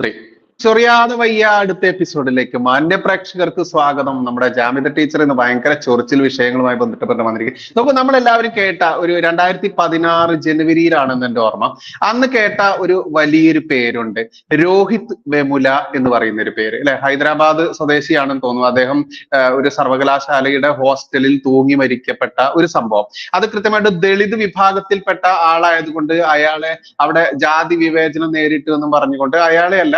3. ചൊറിയാതെ വയ്യ അടുത്ത എപ്പിസോഡിലേക്ക് മാന്യ പ്രേക്ഷകർക്ക് സ്വാഗതം. നമ്മുടെ ജാമിത ടീച്ചർ ഇന്ന് ഭയങ്കര ചൊറിച്ചിൽ വിഷയങ്ങളുമായി ബന്ധപ്പെട്ട് വന്നിരിക്കും. നോക്കൂ, നമ്മളെല്ലാവരും കേട്ട ഒരു 2016 ജനുവരിയിലാണെന്ന് എന്റെ ഓർമ്മ. അന്ന് കേട്ട ഒരു വലിയൊരു പേരുണ്ട്, രോഹിത് വെമുല എന്ന് പറയുന്ന ഒരു പേര് അല്ലെ. ഹൈദരാബാദ് സ്വദേശിയാണെന്ന് തോന്നുന്നു. അദ്ദേഹം ഒരു സർവകലാശാലയുടെ ഹോസ്റ്റലിൽ തൂങ്ങി മരിക്കപ്പെട്ട ഒരു സംഭവം. അത് കൃത്യമായിട്ട് ദളിത് വിഭാഗത്തിൽപ്പെട്ട ആളായതുകൊണ്ട് അയാളെ അവിടെ ജാതി വിവേചനം നേരിട്ടു എന്നും പറഞ്ഞുകൊണ്ട് അയാളെ അല്ല,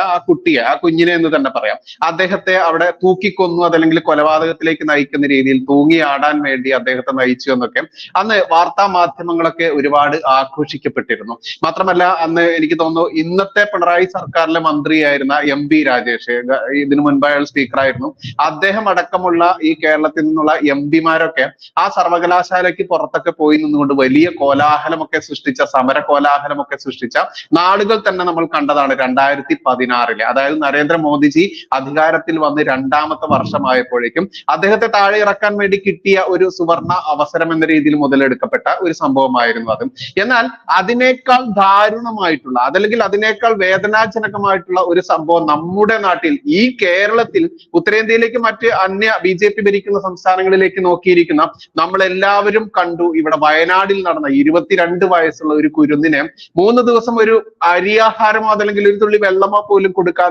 ആ കുഞ്ഞിനെ എന്ന് തന്നെ പറയാം, അദ്ദേഹത്തെ അവിടെ തൂക്കിക്കൊന്നു, അതല്ലെങ്കിൽ കൊലപാതകത്തിലേക്ക് നയിക്കുന്ന രീതിയിൽ തൂങ്ങിയാടാൻ വേണ്ടി അദ്ദേഹത്തെ നയിച്ചു എന്നൊക്കെ അന്ന് വാർത്താ മാധ്യമങ്ങളൊക്കെ ഒരുപാട് ആഘോഷിക്കപ്പെട്ടിരുന്നു. മാത്രമല്ല അന്ന് എനിക്ക് തോന്നുന്നു ഇന്നത്തെ പിണറായി സർക്കാരിലെ മന്ത്രിയായിരുന്ന MP രാജേഷ്, ഇതിനു മുൻപ് അയാൾ സ്പീക്കറായിരുന്നു, അദ്ദേഹം അടക്കമുള്ള ഈ കേരളത്തിൽ നിന്നുള്ള MP-മാരൊക്കെ ആ സർവകലാശാലയ്ക്ക് പുറത്തൊക്കെ പോയി നിന്നുകൊണ്ട് വലിയ കോലാഹലമൊക്കെ സൃഷ്ടിച്ച, സമര കോലാഹലമൊക്കെ സൃഷ്ടിച്ച നാളുകൾ തന്നെ നമ്മൾ കണ്ടതാണ് 2016. അതായത് നരേന്ദ്രമോദിജി അധികാരത്തിൽ വന്ന് 2ാമത്തെ വർഷമായപ്പോഴേക്കും അദ്ദേഹത്തെ താഴെ ഇറക്കാൻ വേണ്ടി കിട്ടിയ ഒരു സുവർണ അവസരം എന്ന രീതിയിൽ മുതലെടുക്കപ്പെട്ട ഒരു സംഭവമായിരുന്നു അത്. എന്നാൽ അതിനേക്കാൾ ദാരുണമായിട്ടുള്ള, അതല്ലെങ്കിൽ അതിനേക്കാൾ വേദനാജനകമായിട്ടുള്ള ഒരു സംഭവം നമ്മുടെ നാട്ടിൽ, ഈ കേരളത്തിൽ, ഉത്തരേന്ത്യയിലേക്ക് മറ്റ് അന്യ BJP ഭരിക്കുന്ന സംസ്ഥാനങ്ങളിലേക്ക് നോക്കിയിരിക്കുന്ന നമ്മളെല്ലാവരും കണ്ടു. ഇവിടെ വയനാടിൽ നടന്ന 22 വയസ്സുള്ള ഒരു കുരുന്നിനെ 3 ദിവസം ഒരു അരിയാഹാരമോ അതല്ലെങ്കിൽ ഒരു തുള്ളി വെള്ളമോ പോലും കൊടുക്കാതെ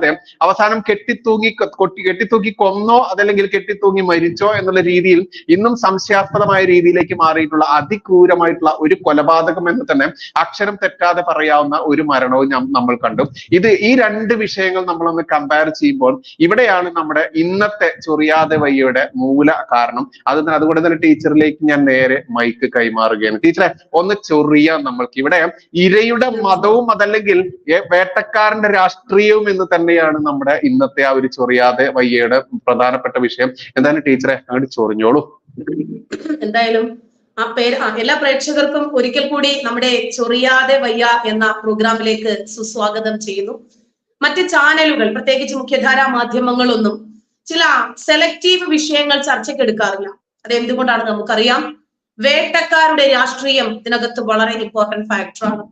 അവസാനം കെട്ടിത്തൂക്കി കൊന്നോ അതല്ലെങ്കിൽ കെട്ടിത്തൂങ്ങി മരിച്ചോ എന്നുള്ള രീതിയിൽ ഇന്നും സംശയാസ്പദമായ രീതിയിലേക്ക് മാറിയിട്ടുള്ള അതിക്രൂരമായിട്ടുള്ള ഒരു കൊലപാതകം എന്ന് തന്നെ അക്ഷരം തെറ്റാതെ പറയാവുന്ന ഒരു മരണവും നമ്മൾ കണ്ടു. ഈ 2 വിഷയങ്ങൾ നമ്മളൊന്ന് കമ്പയർ ചെയ്യുമ്പോൾ ഇവിടെയാണ് നമ്മുടെ ഇന്നത്തെ ചൊറിയാതെ വയ്യയുടെ മൂല കാരണം. അതുകൊണ്ട് തന്നെ ടീച്ചറിലേക്ക് ഞാൻ നേരെ മൈക്ക് കൈമാറുകയാണ്. ടീച്ചറെ, ഒന്ന് ചൊറിയാൻ നമ്മൾക്ക്. ഇവിടെ ഇരയുടെ മതവും അതല്ലെങ്കിൽ വേട്ടക്കാരന്റെ രാഷ്ട്രീയവും എന്ന് തന്നെയാണ് നമ്മുടെ ഇന്നത്തെ ആ ഒരു ചൊറിയാതെ വയ്യയുടെ പ്രധാനപ്പെട്ട വിഷയം. എന്തായാലും ടീച്ചറെ അങ്ങോട്ട് ചൊറിഞ്ഞോളൂ. എന്തായാലും ആ പേര് എല്ലാ പ്രേക്ഷകർക്കും ഒരിക്കൽ കൂടി നമ്മുടെ ചൊറിയാതെ വയ്യ എന്ന പ്രോഗ്രാമിലേക്ക് സുസ്വാഗതം ചെയ്യുന്നു. മറ്റ് ചാനലുകൾ, പ്രത്യേകിച്ച് മുഖ്യധാരാ മാധ്യമങ്ങളൊന്നും ചില സെലക്റ്റീവ് വിഷയങ്ങൾ ചർച്ചയ്ക്കെടുക്കാറില്ല. അത് എന്തുകൊണ്ടാണ് നമുക്കറിയാം. വേട്ടക്കാരുടെ രാഷ്ട്രീയം ഇതിനകത്ത് വളരെ ഇമ്പോർട്ടന്റ് ഫാക്ടറാണ്.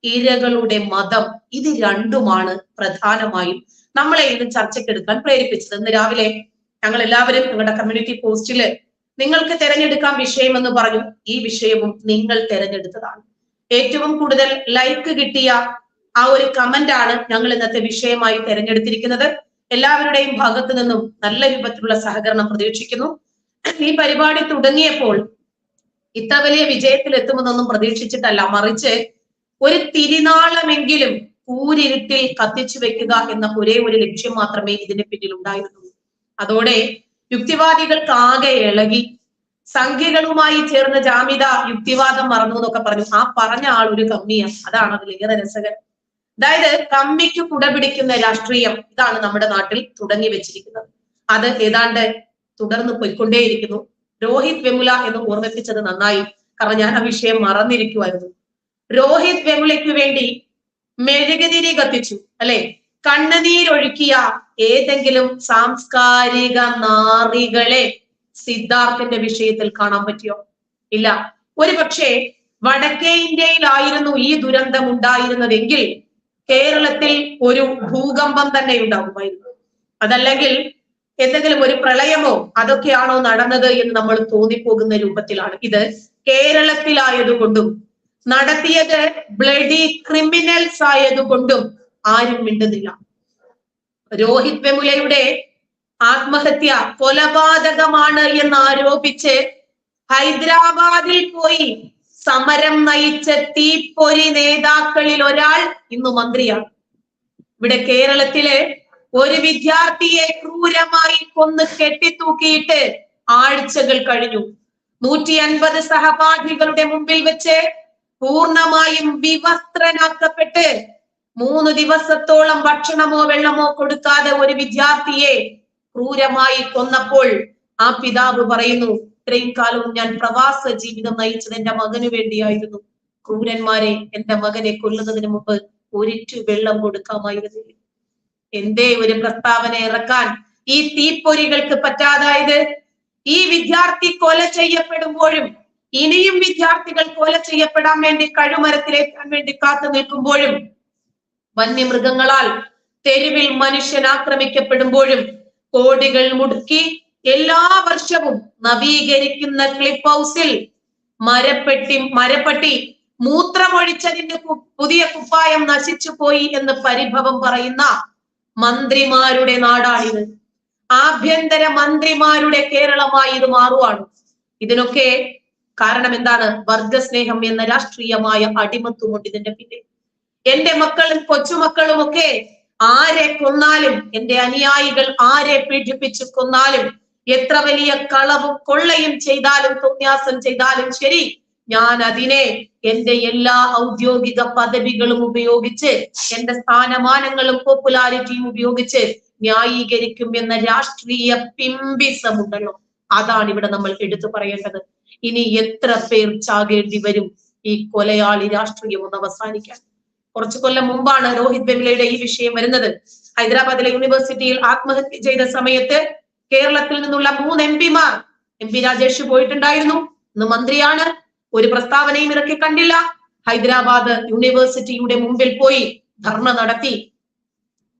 ഇരകളുടെ മതം, ഇത് രണ്ടുമാണ് പ്രധാനമായും നമ്മളെ ഇന്ന് ചർച്ചയ്ക്കെടുക്കാൻ പ്രേരിപ്പിച്ചത്. ഇന്ന് രാവിലെ ഞങ്ങൾ എല്ലാവരും ഞങ്ങളുടെ കമ്മ്യൂണിറ്റി പോസ്റ്റില് നിങ്ങൾക്ക് തിരഞ്ഞെടുക്കാൻ വിഷയം എന്ന് പറഞ്ഞു. ഈ വിഷയവും നിങ്ങൾ തിരഞ്ഞെടുത്തതാണ്. ഏറ്റവും കൂടുതൽ ലൈക്ക് കിട്ടിയ ആ ഒരു കമന്റ് ആണ് ഞങ്ങൾ ഇന്നത്തെ വിഷയമായി തിരഞ്ഞെടുത്തിരിക്കുന്നത്. എല്ലാവരുടെയും ഭാഗത്തു നിന്നും നല്ല രൂപത്തിലുള്ള സഹകരണം പ്രതീക്ഷിക്കുന്നു. ഈ പരിപാടി തുടങ്ങിയപ്പോൾ ഇത്ര വലിയ വിജയത്തിൽ എത്തുമെന്നൊന്നും പ്രതീക്ഷിച്ചിട്ടല്ല, മറിച്ച് ഒരു തിരിനാളമെങ്കിലും കൂരിരുട്ടിൽ കത്തിച്ചു വെക്കുക എന്ന ഒരേ ഒരു ലക്ഷ്യം മാത്രമേ ഇതിന് പിന്നിൽ ഉണ്ടായിരുന്നുള്ളൂ. അതോടെ യുക്തിവാദികൾക്ക് ആകെ ഇളകി. സംഖ്യകളുമായി ചേർന്ന് ജാമിത യുക്തിവാദം മറന്നു എന്നൊക്കെ പറഞ്ഞു. ആ പറഞ്ഞ ആൾ ഒരു കമ്മിയാണ്. അതാണ് അതിലേറെ രസകരം. അതായത് കമ്മിക്ക് കുടപിടിക്കുന്ന രാഷ്ട്രീയം, ഇതാണ് നമ്മുടെ നാട്ടിൽ തുടങ്ങി വെച്ചിരിക്കുന്നത്. അത് ഏതാണ്ട് തുടർന്ന് പോയിക്കൊണ്ടേയിരിക്കുന്നു. രോഹിത് വെമുല എന്ന് ഓർമ്മിപ്പിച്ചത് നന്നായി, കാരണം ഞാൻ ആ വിഷയം മറന്നിരിക്കുമായിരുന്നു. രോഹിത് വെമുലയ്ക്ക് വേണ്ടി മെഴുകുതിരി കത്തിച്ചു, അല്ലെ, കണ്ണുനീരൊഴുക്കിയ ഏതെങ്കിലും സാംസ്കാരിക നാറികളെ സിദ്ധാർത്ഥന്റെ വിഷയത്തിൽ കാണാൻ പറ്റിയോ? ഇല്ല. ഒരുപക്ഷെ വടക്കേ ഇന്ത്യയിലായിരുന്നു ഈ ദുരന്തം ഉണ്ടായിരുന്നതെങ്കിൽ കേരളത്തിൽ ഒരു ഭൂകമ്പം തന്നെ ഉണ്ടാകുമായിരുന്നു. അതല്ലെങ്കിൽ എന്തെങ്കിലും ഒരു പ്രളയമോ അതൊക്കെയാണോ നടന്നത് എന്ന് നമ്മൾ തോന്നിപ്പോകുന്ന രൂപത്തിലാണ്. ഇത് കേരളത്തിലായതുകൊണ്ടും നടത്തിയത് ബ്ലഡി ക്രിമിനൽസ് ആയതുകൊണ്ടും ആരും മിണ്ടുന്നില്ല. രോഹിത് വെമുലയുടെ ആത്മഹത്യ കൊലപാതകമാണ് എന്ന് ആരോപിച്ച് ഹൈദരാബാദിൽ പോയി സമരം നയിച്ച തീപ്പൊരി നേതാക്കളിൽ ഒരാൾ ഇന്ന് മന്ത്രിയാണ്. ഇവിടെ കേരളത്തിലെ ഒരു വിദ്യാർത്ഥിയെ ക്രൂരമായി കൊന്ന് കെട്ടിത്തൂക്കിയിട്ട് ആഴ്ചകൾ കഴിഞ്ഞു. 150 സഹപാഠികളുടെ മുമ്പിൽ വെച്ച് പൂർണ്ണമായും വിവസ്ത്രനാക്കപ്പെട്ട് 3 ദിവസത്തോളം ഭക്ഷണമോ വെള്ളമോ കൊടുക്കാതെ ഒരു വിദ്യാർത്ഥിയെ ക്രൂരമായി കൊന്നപ്പോൾ ആ പിതാവ് പറയുന്നു, ഇത്രയും കാലവും ഞാൻ പ്രവാസ ജീവിതം നയിച്ചത് എന്റെ മകന് വേണ്ടിയായിരുന്നു. ക്രൂരന്മാരെ, എന്റെ മകനെ കൊല്ലുന്നതിന് മുമ്പ് ഒരിറ്റു വെള്ളം കൊടുക്കാമായിരുന്നില്ല. എന്തേ ഒരു പ്രസ്താവന ഇറക്കാൻ ഈ തീപ്പൊരികൾക്ക് പറ്റാതായത്? ഈ വിദ്യാർത്ഥി കൊല ചെയ്യപ്പെടുമ്പോഴും ഇനിയും വിദ്യാർത്ഥികൾ കൊല ചെയ്യപ്പെടാൻ വേണ്ടി കഴുമരത്തിലേക്കാൻ വേണ്ടി കാത്തു നിൽക്കുമ്പോഴും വന്യമൃഗങ്ങളാൽ തെരുവിൽ മനുഷ്യൻ ആക്രമിക്കപ്പെടുമ്പോഴും കോടികൾ മുടക്കി എല്ലാ വർഷവും നവീകരിക്കുന്ന ക്ലിഫ് ഹൗസിൽ മരപ്പട്ടി മൂത്രമൊഴിച്ചതിന്റെ പുതിയ കുപ്പായം നശിച്ചു പോയി എന്ന് പരിഭവം പറയുന്ന മന്ത്രിമാരുടെ നാടാണിത്. ആഭ്യന്തര മന്ത്രിമാരുടെ കേരളമായി ഇത് മാറുവാണ്. ഇതിനൊക്കെ കാരണം എന്താണ്? വർഗസ്നേഹം എന്ന രാഷ്ട്രീയമായ അടിമത്വമുണ്ട് ഇതിന്റെ പിന്നിൽ. എന്റെ മക്കളും കൊച്ചുമക്കളും ഒക്കെ ആരെ കൊന്നാലും, എന്റെ അനുയായികൾ ആരെ പീഡിപ്പിച്ചു കൊന്നാലും, എത്ര വലിയ കളവും കൊള്ളയും ചെയ്താലും, തോന്യാസം ചെയ്താലും ശരി, ഞാൻ അതിനെ എന്റെ എല്ലാ ഔദ്യോഗിക പദവികളും ഉപയോഗിച്ച്, എന്റെ സ്ഥാനമാനങ്ങളും പോപ്പുലാരിറ്റിയും ഉപയോഗിച്ച് ന്യായീകരിക്കും എന്ന രാഷ്ട്രീയ പിംബിസം ഉണ്ടല്ലോ, അതാണ് ഇവിടെ നമ്മൾ എടുത്തു പറയേണ്ടത്. ഇനി എത്ര പേർ ചാകേണ്ടി വരും ഈ കൊലയാളി രാഷ്ട്രീയം ഒന്ന് അവസാനിക്കാൻ? കുറച്ചു കൊല്ലം മുമ്പാണ് രോഹിത് വെമുലയുടെ ഈ വിഷയം വരുന്നത്. ഹൈദരാബാദിലെ യൂണിവേഴ്സിറ്റിയിൽ ആത്മഹത്യ ചെയ്ത സമയത്ത് കേരളത്തിൽ നിന്നുള്ള 3 എംപിമാർ, MP രാജേഷ് പോയിട്ടുണ്ടായിരുന്നു, ഇന്ന് മന്ത്രിയാണ്, ഒരു പ്രസ്താവനയും ഇറക്കി കണ്ടില്ല. ഹൈദരാബാദ് യൂണിവേഴ്സിറ്റിയുടെ മുമ്പിൽ പോയി ധർണ നടത്തി.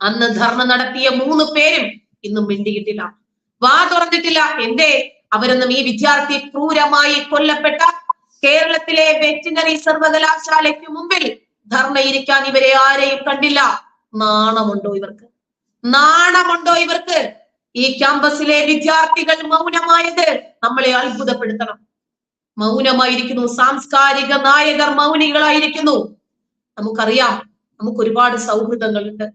അന്ന് ധർണ നടത്തിയ 3 പേരും ഇന്നും മിണ്ടിയിട്ടില്ല, വാ തുറന്നിട്ടില്ല. എന്തേ? അവരൊന്നും ഈ വിദ്യാർത്ഥി ക്രൂരമായി കൊല്ലപ്പെട്ട കേരളത്തിലെ വെറ്റിനറി സർവകലാശാലയ്ക്ക് മുമ്പിൽ ധർണയിരിക്കാൻ ഇവരെ ആരെയും കണ്ടില്ല. നാണമുണ്ടോ ഇവർക്ക്? നാണമുണ്ടോ ഇവർക്ക്? ഈ ക്യാമ്പസിലെ വിദ്യാർത്ഥികൾ മൗനമായത് നമ്മളെ അത്ഭുതപ്പെടുത്തണം. മൗനമായിരിക്കുന്നു. സാംസ്കാരിക നായകർ മൗനികളായിരിക്കുന്നു. നമുക്കറിയാം, നമുക്ക് ഒരുപാട് സൗഹൃദങ്ങളുണ്ട്.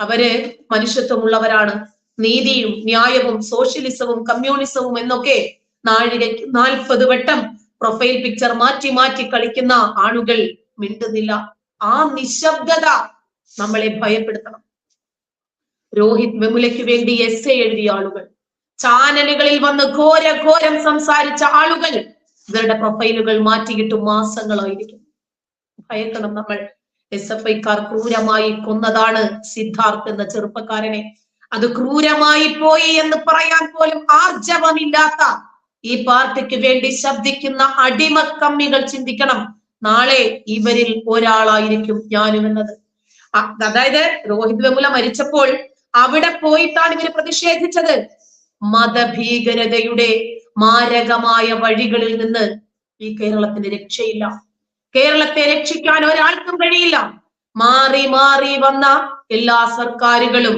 അവര് മനുഷ്യത്വമുള്ളവരാണ്. നീതിയും ന്യായവും സോഷ്യലിസവും കമ്മ്യൂണിസവും എന്നൊക്കെ നാഴികയ്ക്ക് 40 വട്ടം പ്രൊഫൈൽ പിക്ചർ മാറ്റി മാറ്റി കളിക്കുന്ന ആളുകൾ മിണ്ടുന്നില്ല. ആ നിശബ്ദത നമ്മളെ ഭയപ്പെടുത്തണം. രോഹിത് വെമുലയ്ക്ക് വേണ്ടി എസ്സേ എഴുതിയ ആളുകൾ, ചാനലുകളിൽ വന്ന് ഘോരം സംസാരിച്ച ആളുകൾ, ഇവരുടെ പ്രൊഫൈലുകൾ മാറ്റിയിട്ട് മാസങ്ങളായിരിക്കും. ഭയക്കണം നമ്മൾ. SFIക്കാർ ക്രൂരമായി കൊന്നതാണ് സിദ്ധാർത്ഥ് എന്ന ചെറുപ്പക്കാരനെ. അത് ക്രൂരമായി പോയി എന്ന് പറയാൻ പോലും ആർജവമില്ലാത്ത ഈ പാർട്ടിക്ക് വേണ്ടി ശബ്ദിക്കുന്ന അടിമക്കമ്മികൾ ചിന്തിക്കണം, നാളെ ഇവരിൽ ഒരാളായിരിക്കും ഞാനും എന്നത്. അതായത് രോഹിത് വെമുല മരിച്ചപ്പോൾ അവിടെ പോയിട്ടാണ് ഇവര് പ്രതിഷേധിച്ചത്. മതഭീകരതയുടെ മാരകമായ വഴികളിൽ നിന്ന് ഈ കേരളത്തിന് രക്ഷയില്ല. കേരളത്തെ രക്ഷിക്കാൻ ഒരാൾക്കും കഴിയില്ല. മാറി മാറി വന്ന എല്ലാ സർക്കാരുകളും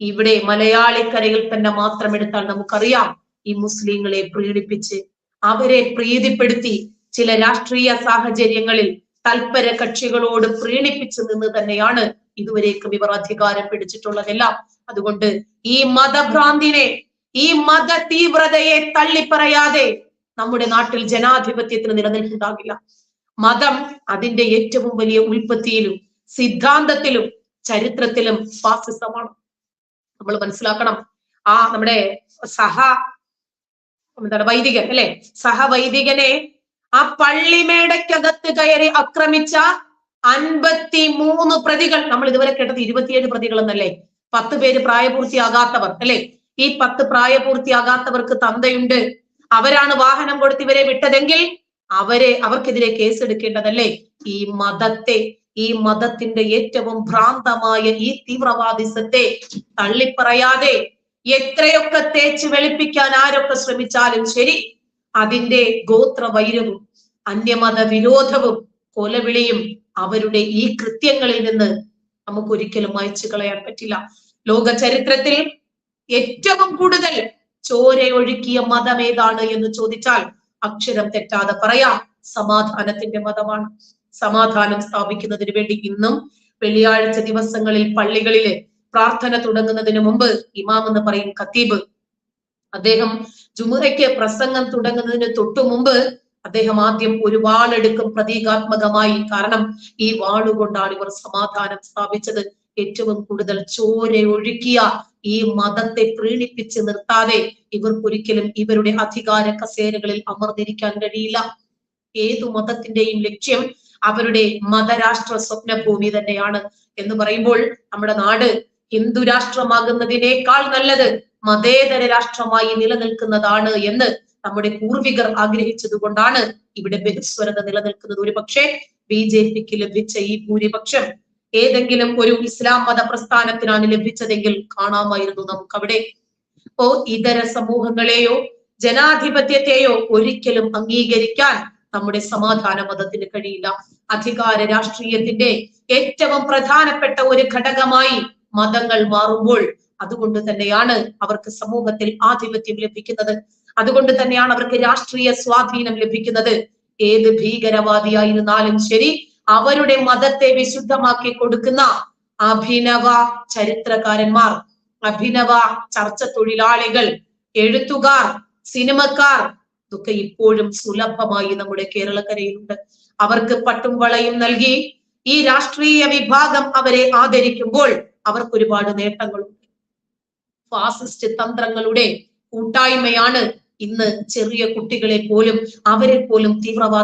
ഇവിടെ മലയാളിക്കരയിൽ തന്നെ മാത്രം എടുത്താൽ നമുക്കറിയാം, ഈ മുസ്ലിങ്ങളെ പ്രീണിപ്പിച്ച് അവരെ പ്രീതിപ്പെടുത്തി ചില രാഷ്ട്രീയ സാഹചര്യങ്ങളിൽ തൽപര കക്ഷികളോട് പ്രീണിപ്പിച്ചു നിന്ന് തന്നെയാണ് ഇതുവരേക്കും ഇവർ അധികാരം പിടിച്ചിട്ടുള്ളതെല്ലാം. അതുകൊണ്ട് ഈ മതഭ്രാന്തിനെ, ഈ മത തീവ്രതയെ തള്ളിപ്പറയാതെ നമ്മുടെ നാട്ടിൽ ജനാധിപത്യത്തിന് നിലനിൽപ്പുണ്ടാകില്ല. മതം അതിന്റെ ഏറ്റവും വലിയ ഉൽപ്പത്തിയിലും സിദ്ധാന്തത്തിലും ചരിത്രത്തിലും ഫാസിസമാണ്. നമ്മൾ മനസ്സിലാക്കണം. നമ്മുടെ വൈദികൻ അല്ലെ, സഹവൈദികനെ ആ പള്ളിമേടയ്ക്കകത്ത് കയറി ആക്രമിച്ച 53 പ്രതികൾ, നമ്മൾ ഇതുവരെ കേട്ടത് 27 പ്രതികൾ എന്നല്ലേ. 10 പേര് പ്രായപൂർത്തിയാകാത്തവർ അല്ലെ. ഈ 10 പ്രായപൂർത്തിയാകാത്തവർക്ക് തന്തയുണ്ട്, അവരാണ് വാഹനം കൊടുത്ത് ഇവരെ വിട്ടതെങ്കിൽ അവർക്കെതിരെ കേസെടുക്കേണ്ടതല്ലേ. ഈ മതത്തെ, ഈ മതത്തിന്റെ ഏറ്റവും ഭ്രാന്തമായ ഈ തീവ്രവാദിസത്തെ തള്ളിപ്പറയാതെ എത്രയൊക്കെ തേച്ച് വെളുപ്പിക്കാൻ ആരൊക്കെ ശ്രമിച്ചാലും ശരി, അതിന്റെ ഗോത്രവൈരവും അന്യമത വിരോധവും കൊലവിളിയും അവരുടെ ഈ കൃത്യങ്ങളിൽ നിന്ന് നമുക്ക് ഒരിക്കലും മായ്ച്ചു കളയാൻ പറ്റില്ല. ലോക ചരിത്രത്തിൽ ഏറ്റവും കൂടുതൽ ചോരയൊഴുക്കിയ മതം ഏതാണ് എന്ന് ചോദിച്ചാൽ അക്ഷരം തെറ്റാതെ പറയാം, സമാധാനത്തിന്റെ മതമാണ്. സമാധാനം സ്ഥാപിക്കുന്നതിന് വേണ്ടി ഇന്നും വെള്ളിയാഴ്ച ദിവസങ്ങളിൽ പള്ളികളില് പ്രാർത്ഥന തുടങ്ങുന്നതിന് മുമ്പ് ഇമാം എന്ന് പറയും ഖത്തീബ്, അദ്ദേഹം ജുമുഅയ്ക്ക് പ്രസംഗം തുടങ്ങുന്നതിന് തൊട്ടു മുമ്പ് അദ്ദേഹം ആദ്യം ഒരു വാളെടുക്കും പ്രതീകാത്മകമായി. കാരണം ഈ വാളുകൊണ്ടാണ് ഇവർ സമാധാനം സ്ഥാപിച്ചത്. ഏറ്റവും കൂടുതൽ ചോരയൊഴുക്കിയ ഈ മതത്തെ പ്രീണിപ്പിച്ച് നിർത്താതെ ഇവർക്കൊരിക്കലും ഇവരുടെ അധികാര കസേരകളിൽ അമർന്നിരിക്കാൻ കഴിയില്ല. ഏതു മതത്തിന്റെയും ലക്ഷ്യം അവരുടെ മതരാഷ്ട്ര സ്വപ്നഭൂമി തന്നെയാണ് എന്ന് പറയുമ്പോൾ നമ്മുടെ നാട് ഹിന്ദു രാഷ്ട്രമാകുന്നതിനേക്കാൾ നല്ലത് മതേതര രാഷ്ട്രമായി നിലനിൽക്കുന്നതാണ് എന്ന് നമ്മുടെ പൂർവികർ ആഗ്രഹിച്ചത് കൊണ്ടാണ് ഇവിടെ ബഹുസ്വരത നിലനിൽക്കുന്നത്. ഒരു പക്ഷേ BJPക്ക് ലഭിച്ച ഈ ഭൂരിപക്ഷം ഏതെങ്കിലും ഒരു ഇസ്ലാം മത പ്രസ്ഥാനത്തിനാണ് ലഭിച്ചതെങ്കിൽ കാണാമായിരുന്നു നമുക്കവിടെ. ഓ ഇതര സമൂഹങ്ങളെയോ ജനാധിപത്യത്തെയോ ഒരിക്കലും അംഗീകരിക്കാൻ നമ്മുടെ സമാധാന മതത്തിന് കഴിയില്ല. അധികാര രാഷ്ട്രീയത്തിന്റെ ഏറ്റവും പ്രധാനപ്പെട്ട ഒരു ഘടകമായി മതങ്ങൾ മാറുമ്പോൾ അതുകൊണ്ട് തന്നെയാണ് അവർക്ക് സമൂഹത്തിൽ ആധിപത്യം ലഭിക്കുന്നത്. അതുകൊണ്ട് തന്നെയാണ് അവർക്ക് രാഷ്ട്രീയ സ്വാധീനം ലഭിക്കുന്നത്. ഏത് ഭീകരവാദിയായിരുന്നാലും ശരി, അവരുടെ മതത്തെ വിശുദ്ധമാക്കി കൊടുക്കുന്ന അഭിനവ ചരിത്രകാരന്മാർ, അഭിനവ ചർച്ച തൊഴിലാളികൾ, എഴുത്തുകാർ, സിനിമക്കാർ ഇതൊക്കെ ഇപ്പോഴും സുലഭമായി നമ്മുടെ കേരളക്കരയിലുണ്ട്. അവർക്ക് പട്ടും വളയും നൽകി ഈ രാഷ്ട്രീയ വിഭാഗം അവരെ ആദരിക്കുമ്പോൾ അവർക്ക് ഒരുപാട് നേട്ടങ്ങളുണ്ട്. ഫാസിസ്റ്റ് തന്ത്രങ്ങളുടെ കൂട്ടായ്മയാണ് ഇന്ന് ചെറിയ കുട്ടികളെ പോലും അവരെ പോലും തീവ്രവാദ